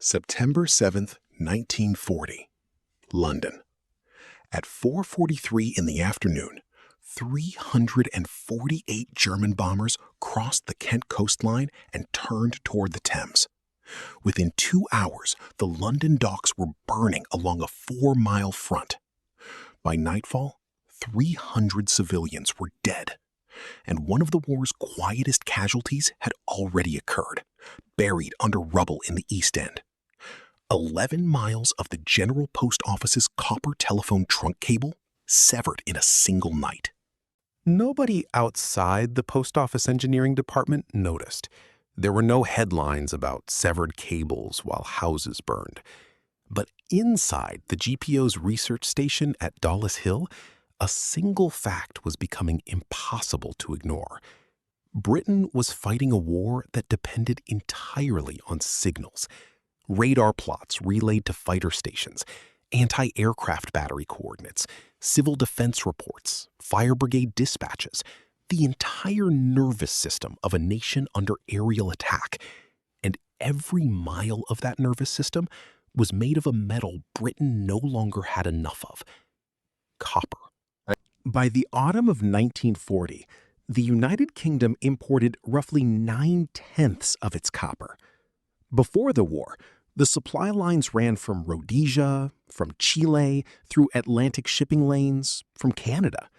September 7th, 1940, London. At 4:43 in the afternoon, 348 German bombers crossed the Kent coastline and turned toward the Thames. Within 2 hours, the London docks were burning along a 4-mile front. By nightfall, 300 civilians were dead, and one of the war's quietest casualties had already occurred, buried under rubble in the East End. 11 miles of the General Post Office's copper telephone trunk cable severed in a single night. Nobody outside the post office engineering department noticed. There were no headlines about severed cables while houses burned. But inside the GPO's research station at Dollis Hill, a single fact was becoming impossible to ignore. Britain was fighting a war that depended entirely on signals. Radar plots relayed to fighter stations, anti-aircraft battery coordinates, civil defense reports, fire brigade dispatches, the entire nervous system of a nation under aerial attack. And every mile of that nervous system was made of a metal Britain no longer had enough of: copper. By the autumn of 1940, the United Kingdom imported roughly 9/10 of its copper. Before the war, the supply lines ran from Rhodesia, from Chile, through Atlantic shipping lanes, from Canada.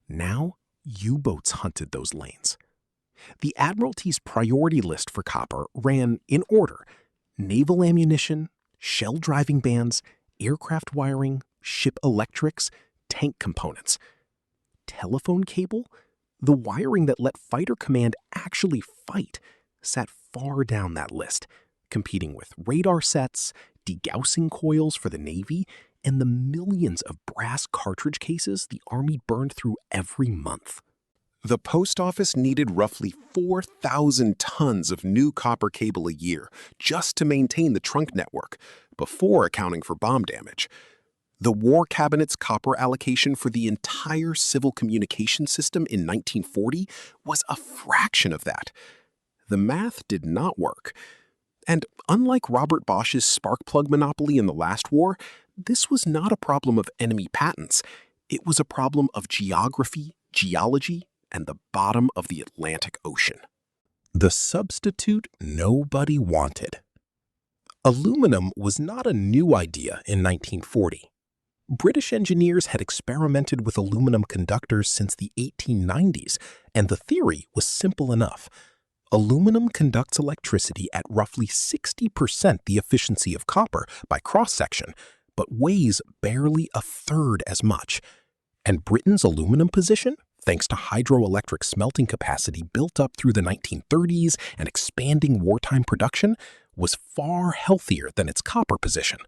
Now, U-boats hunted those lanes. The Admiralty's priority list for copper ran in order: naval ammunition, shell driving bands, aircraft wiring, ship electrics, tank components. Telephone cable, the wiring that let Fighter Command actually fight, sat far down that list, competing with radar sets, degaussing coils for the Navy, and the millions of brass cartridge cases the Army burned through every month. The post office needed roughly 4,000 tons of new copper cable a year just to maintain the trunk network, before accounting for bomb damage. The War Cabinet's copper allocation for the entire civil communication system in 1940 was a fraction of that. The math did not work. And unlike Robert Bosch's spark plug monopoly in the last war, this was not a problem of enemy patents. It was a problem of geography, geology, and the bottom of the Atlantic Ocean. The substitute nobody wanted. Aluminum was not a new idea in 1940. British engineers had experimented with aluminum conductors since the 1890s, and the theory was simple enough. Aluminum conducts electricity at roughly 60% the efficiency of copper by cross-section, but weighs barely a third as much. And Britain's aluminum position, thanks to hydroelectric smelting capacity built up through the 1930s and expanding wartime production, was far healthier than its copper position.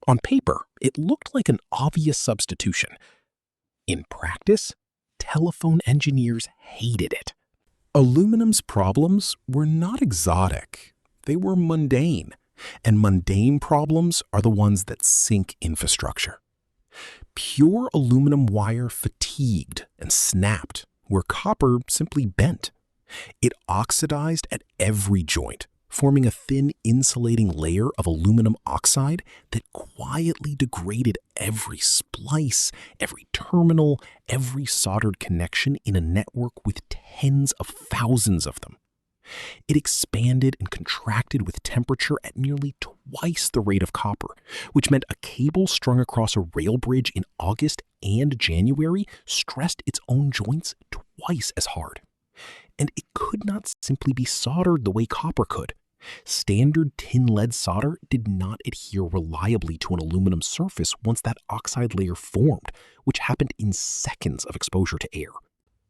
On paper, it looked like an obvious substitution. In practice, telephone engineers hated it. Aluminum's problems were not exotic. They were mundane, and mundane problems are the ones that sink infrastructure. Pure aluminum wire fatigued and snapped where copper simply bent. It oxidized at every joint, forming a thin insulating layer of aluminum oxide that quietly degraded every splice, every terminal, every soldered connection in a network with tens of thousands of them. It expanded and contracted with temperature at nearly twice the rate of copper, which meant a cable strung across a rail bridge in August and January stressed its own joints twice as hard. And it could not simply be soldered the way copper could. Standard tin lead solder did not adhere reliably to an aluminum surface once that oxide layer formed, which happened in seconds of exposure to air.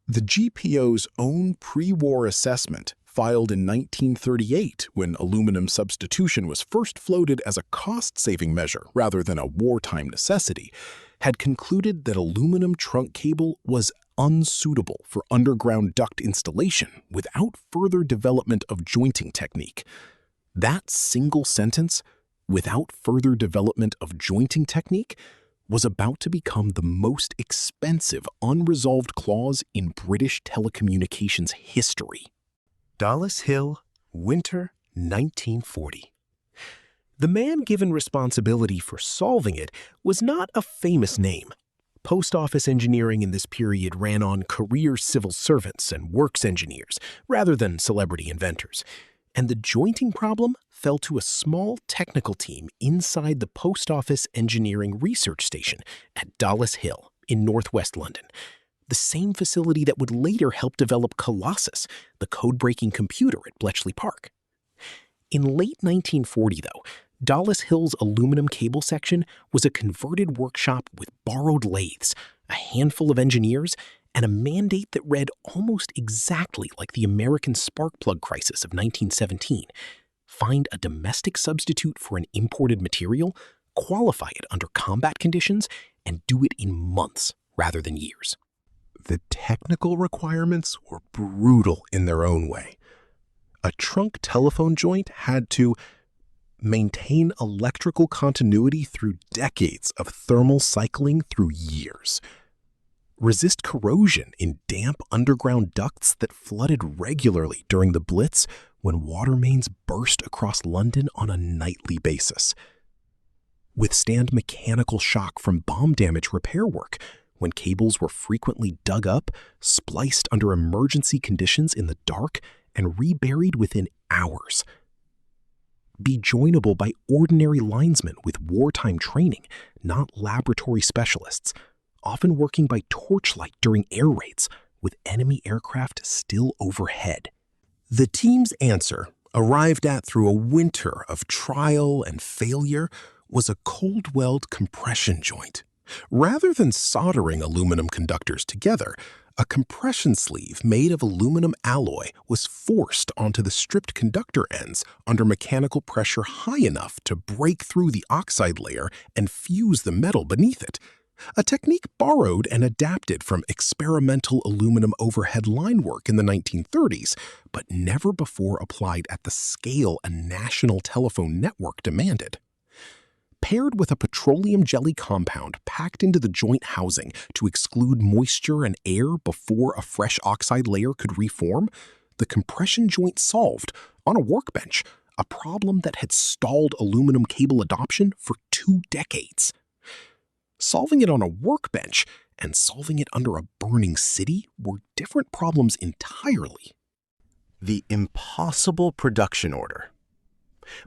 The GPO's own pre-war assessment, filed in 1938 when aluminum substitution was first floated as a cost-saving measure rather than a wartime necessity, had concluded that aluminum trunk cable was unsuitable for underground duct installation without further development of jointing technique. That single sentence, "without further development of jointing technique," was about to become the most expensive unresolved clause in British telecommunications history. Dollis Hill, winter 1940. The man given responsibility for solving it was not a famous name. Post office engineering in this period ran on career civil servants and works engineers rather than celebrity inventors, and the jointing problem fell to a small technical team inside the Post Office Engineering Research Station at Dollis Hill in northwest London, the same facility that would later help develop Colossus, the code-breaking computer at Bletchley Park. In late 1940, though, Dollis Hill's aluminum cable section was a converted workshop with borrowed lathes, a handful of engineers, and a mandate that read almost exactly like the American spark plug crisis of 1917. Find a domestic substitute for an imported material, qualify it under combat conditions, and do it in months rather than years. The technical requirements were brutal in their own way. A trunk telephone joint had to maintain electrical continuity through decades of thermal cycling through years, resist corrosion in damp underground ducts that flooded regularly during the Blitz when water mains burst across London on a nightly basis, withstand mechanical shock from bomb damage repair work when cables were frequently dug up, spliced under emergency conditions in the dark, and reburied within hours. Be joinable by ordinary linesmen with wartime training, not laboratory specialists, often working by torchlight during air raids, with enemy aircraft still overhead. The team's answer, arrived at through a winter of trial and failure, was a cold-weld compression joint. Rather than soldering aluminum conductors together, a compression sleeve made of aluminum alloy was forced onto the stripped conductor ends under mechanical pressure high enough to break through the oxide layer and fuse the metal beneath it, a technique borrowed and adapted from experimental aluminum overhead line work in the 1930s, but never before applied at the scale a national telephone network demanded. Paired with a petroleum jelly compound packed into the joint housing to exclude moisture and air before a fresh oxide layer could reform, the compression joint solved, on a workbench, a problem that had stalled aluminum cable adoption for 2 decades. Solving it on a workbench and solving it under a burning city were different problems entirely. The impossible production order.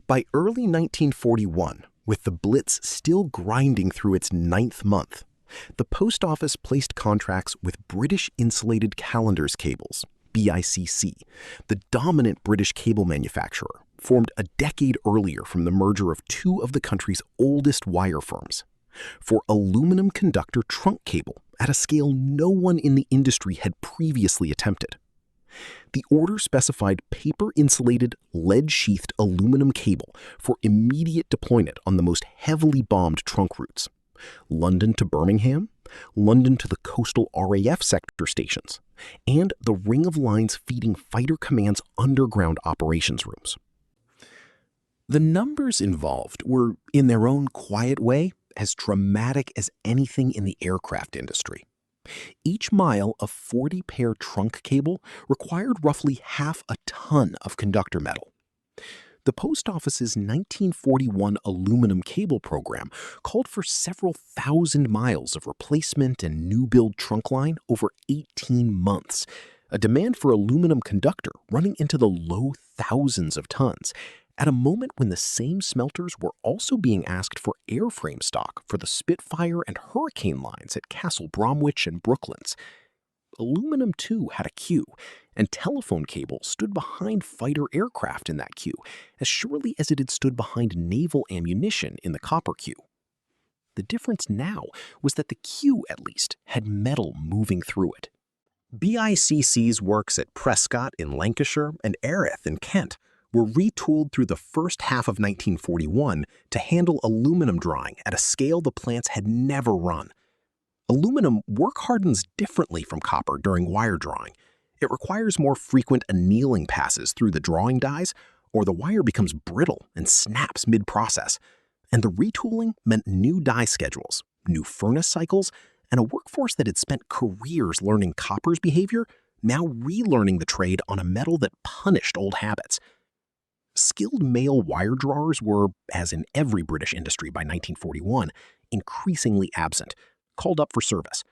By early 1941, with the Blitz still grinding through its 9th month, the Post Office placed contracts with British Insulated Calendars Cables, BICC, the dominant British cable manufacturer, formed a decade earlier from the merger of 2 of the country's oldest wire firms, for aluminum conductor trunk cable at a scale no one in the industry had previously attempted. The order specified paper-insulated, lead-sheathed aluminum cable for immediate deployment on the most heavily bombed trunk routes: London to Birmingham, London to the coastal RAF sector stations, and the ring of lines feeding Fighter Command's underground operations rooms. The numbers involved were, in their own quiet way, as dramatic as anything in the aircraft industry. Each mile of 40-pair trunk cable required roughly half a ton of conductor metal. The Post Office's 1941 aluminum cable program called for several thousand miles of replacement and new-build trunk line over 18 months, a demand for aluminum conductor running into the low thousands of tons, at a moment when the same smelters were also being asked for airframe stock for the Spitfire and Hurricane lines at Castle Bromwich and Brooklands. Aluminum, too, had a queue, and telephone cable stood behind fighter aircraft in that queue, as surely as it had stood behind naval ammunition in the copper queue. The difference now was that the queue, at least, had metal moving through it. BICC's works at Prescott in Lancashire and Erith in Kent were retooled through the first half of 1941 to handle aluminum drawing at a scale the plants had never run. Aluminum work hardens differently from copper during wire drawing. It requires more frequent annealing passes through the drawing dies, or the wire becomes brittle and snaps mid-process. And the retooling meant new die schedules, new furnace cycles, and a workforce that had spent careers learning copper's behavior, now relearning the trade on a metal that punished old habits. Skilled male wire drawers were, as in every British industry by 1941, increasingly absent, called up for service.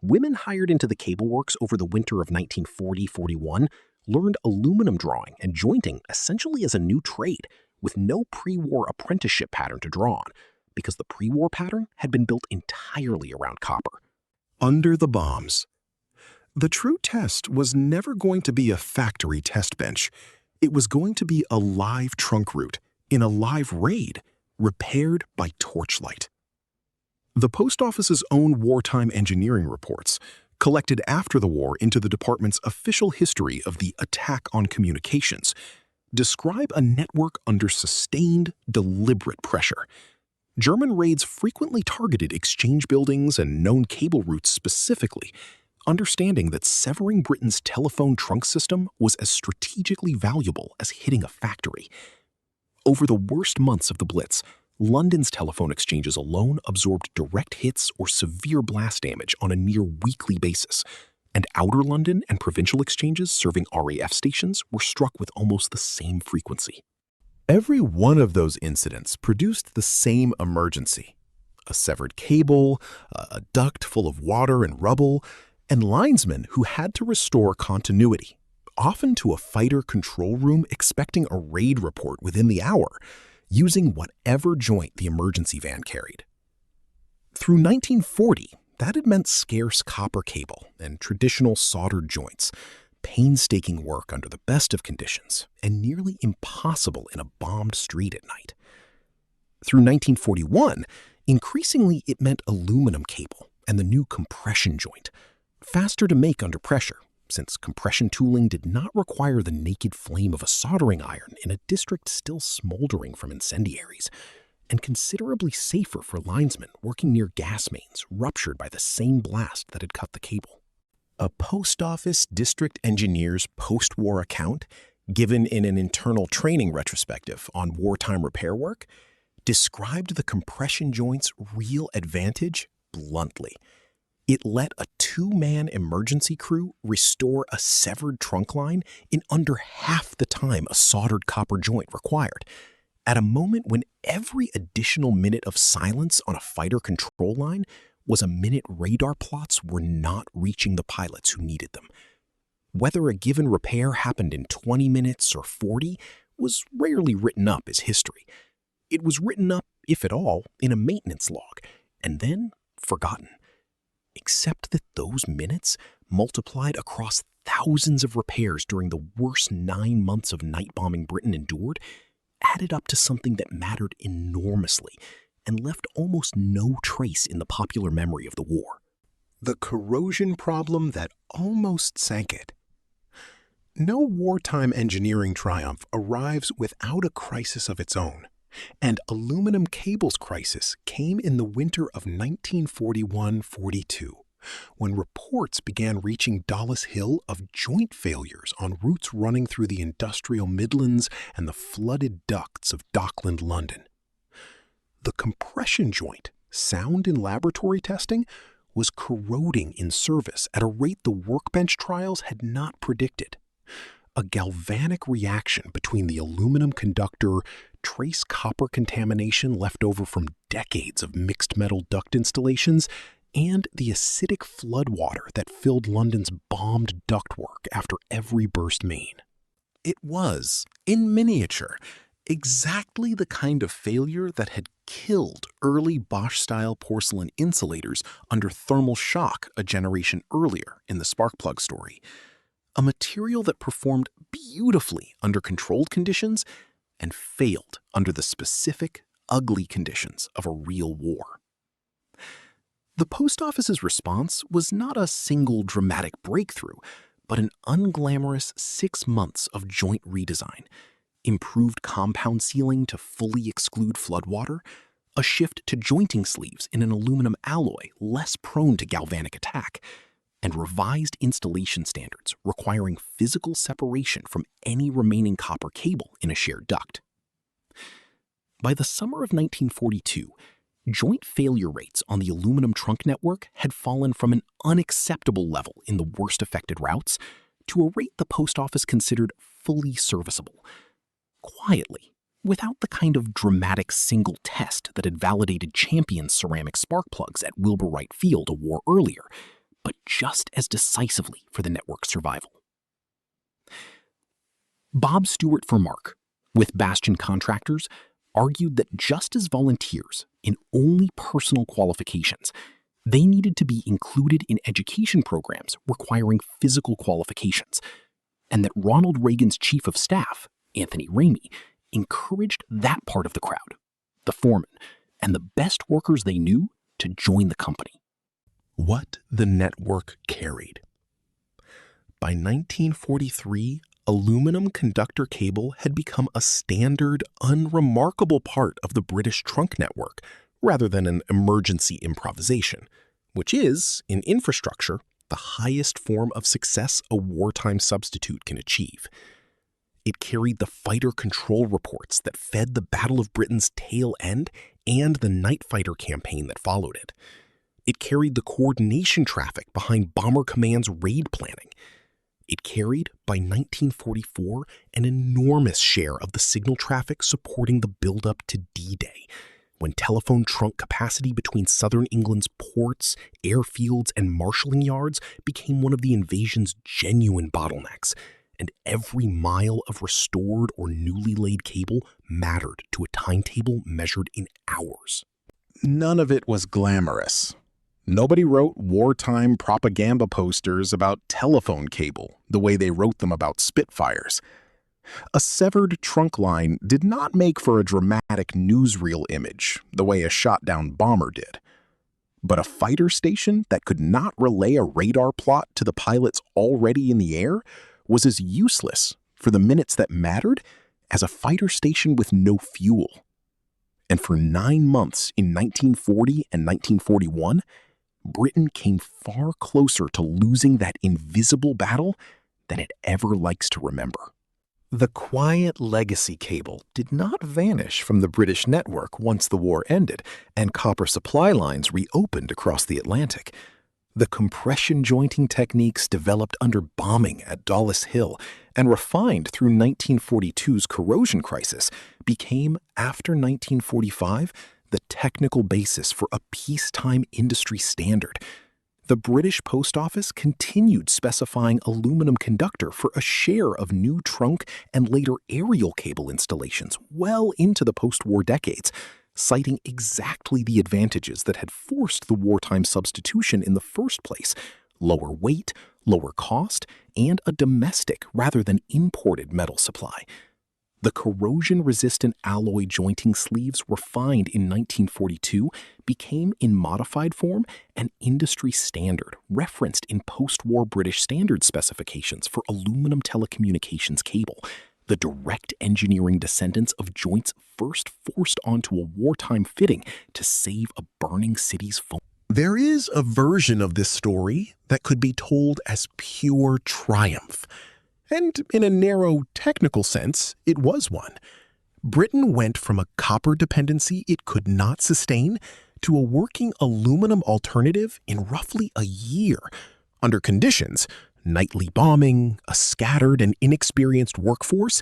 Women hired into the cable works over the winter of 1940-41 learned aluminum drawing and jointing essentially as a new trade, with no pre-war apprenticeship pattern to draw on, because the pre-war pattern had been built entirely around copper. Under the bombs. The true test was never going to be a factory test bench. It was going to be a live trunk route in a live raid, repaired by torchlight. The Post Office's own wartime engineering reports, collected after the war into the department's official history of the attack on communications, describe a network under sustained, deliberate pressure. German raids frequently targeted exchange buildings and known cable routes specifically, understanding that severing Britain's telephone trunk system was as strategically valuable as hitting a factory. Over the worst months of the Blitz, London's telephone exchanges alone absorbed direct hits or severe blast damage on a near-weekly basis, and outer London and provincial exchanges serving RAF stations were struck with almost the same frequency. Every one of those incidents produced the same emergency: a severed cable, a duct full of water and rubble, and linesmen who had to restore continuity, often to a fighter control room expecting a raid report within the hour, using whatever joint the emergency van carried. Through 1940, that had meant scarce copper cable and traditional soldered joints, painstaking work under the best of conditions, and nearly impossible in a bombed street at night. Through 1941, increasingly it meant aluminum cable and the new compression joint, faster to make under pressure, since compression tooling did not require the naked flame of a soldering iron in a district still smoldering from incendiaries, and considerably safer for linesmen working near gas mains ruptured by the same blast that had cut the cable. A post office district engineer's post-war account, given in an internal training retrospective on wartime repair work, described the compression joint's real advantage bluntly. It let a two-man emergency crew restore a severed trunk line in under half the time a soldered copper joint required, at a moment when every additional minute of silence on a fighter control line was a minute radar plots were not reaching the pilots who needed them. Whether a given repair happened in 20 minutes or 40 was rarely written up as history. It was written up, if at all, in a maintenance log, and then forgotten. Except that those minutes, multiplied across thousands of repairs during the worst 9 months of night bombing Britain endured, added up to something that mattered enormously and left almost no trace in the popular memory of the war. The corrosion problem that almost sank it. No wartime engineering triumph arrives without a crisis of its own, and aluminum cables crisis came in the winter of 1941-42, when reports began reaching Dollis Hill of joint failures on routes running through the industrial Midlands and the flooded ducts of Dockland, London. The compression joint, sound in laboratory testing, was corroding in service at a rate the workbench trials had not predicted. A galvanic reaction between the aluminum conductor, trace copper contamination left over from decades of mixed metal duct installations, and the acidic floodwater that filled London's bombed ductwork after every burst main. It was, in miniature, exactly the kind of failure that had killed early Bosch-style porcelain insulators under thermal shock a generation earlier in the spark plug story. A material that performed beautifully under controlled conditions and failed under the specific, ugly conditions of a real war. The Post Office's response was not a single dramatic breakthrough, but an unglamorous 6 months of joint redesign, improved compound sealing to fully exclude floodwater, a shift to jointing sleeves in an aluminum alloy less prone to galvanic attack, and revised installation standards requiring physical separation from any remaining copper cable in a shared duct. By the summer of 1942, joint failure rates on the aluminum trunk network had fallen from an unacceptable level in the worst affected routes to a rate the Post Office considered fully serviceable. quietly, without the kind of dramatic single test that had validated champion ceramic spark plugs at Wilbur Wright Field a war earlier, but just as decisively for the network's survival. Bob Stewart for Mark, with Bastion Contractors, argued that just as volunteers in only personal qualifications, they needed to be included in education programs requiring physical qualifications, and that Ronald Reagan's chief of staff, Anthony Ramey, encouraged that part of the crowd, the foremen, and the best workers they knew to join the company. What the network carried. By 1943, aluminum conductor cable had become a standard, unremarkable part of the British trunk network, rather than an emergency improvisation, which is, in infrastructure, the highest form of success a wartime substitute can achieve. It carried the fighter control reports that fed the Battle of Britain's tail end and the Night Fighter campaign that followed it. It carried the coordination traffic behind Bomber Command's raid planning. It carried, by 1944, an enormous share of the signal traffic supporting the build-up to D-Day, when telephone trunk capacity between southern England's ports, airfields, and marshalling yards became one of the invasion's genuine bottlenecks, and every mile of restored or newly laid cable mattered to a timetable measured in hours. None of it was glamorous. Nobody wrote wartime propaganda posters about telephone cable the way they wrote them about Spitfires. A severed trunk line did not make for a dramatic newsreel image the way a shot-down bomber did. But a fighter station that could not relay a radar plot to the pilots already in the air was as useless for the minutes that mattered as a fighter station with no fuel. And for 9 months in 1940 and 1941, Britain came far closer to losing that invisible battle than it ever likes to remember. The quiet legacy cable did not vanish from the British network once the war ended and copper supply lines reopened across the Atlantic. The compression jointing techniques developed under bombing at Dollis Hill and refined through 1942's corrosion crisis became, after 1945, the technical basis for a peacetime industry standard. The British Post Office continued specifying aluminum conductor for a share of new trunk and later aerial cable installations well into the post-war decades, citing exactly the advantages that had forced the wartime substitution in the first place: lower weight, lower cost, and a domestic rather than imported metal supply. The corrosion-resistant alloy jointing sleeves refined in 1942 became, in modified form, an industry standard referenced in post-war British standard specifications for aluminum telecommunications cable, the direct engineering descendants of joints first forced onto a wartime fitting to save a burning city's phone. There is a version of this story that could be told as pure triumph. And in a narrow technical sense, it was one. Britain went from a copper dependency it could not sustain to a working aluminum alternative in roughly a year, under conditions: nightly bombing, a scattered and inexperienced workforce,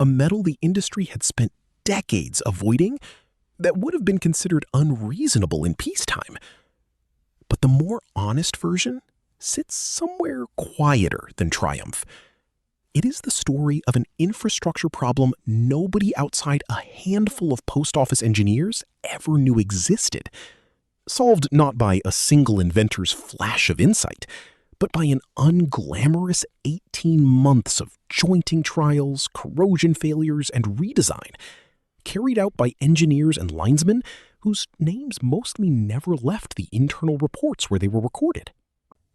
a metal the industry had spent decades avoiding that would have been considered unreasonable in peacetime. But the more honest version sits somewhere quieter than triumph. It is the story of an infrastructure problem nobody outside a handful of post office engineers ever knew existed, solved not by a single inventor's flash of insight, but by an unglamorous 18 months of jointing trials, corrosion failures, and redesign, carried out by engineers and linesmen whose names mostly never left the internal reports where they were recorded.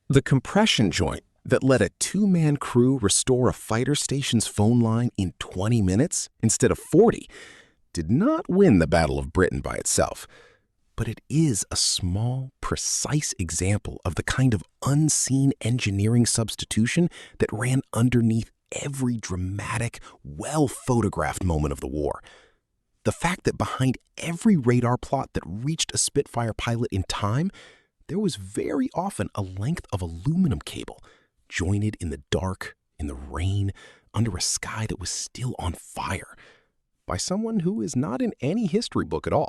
The compression joint that let a 2-man crew restore a fighter station's phone line in 20 minutes instead of 40 did not win the Battle of Britain by itself. But it is a small, precise example of the kind of unseen engineering substitution that ran underneath every dramatic, well-photographed moment of the war. The fact that behind every radar plot that reached a Spitfire pilot in time, there was very often a length of aluminum cable, jointed in the dark, in the rain, under a sky that was still on fire, by someone who is not in any history book at all.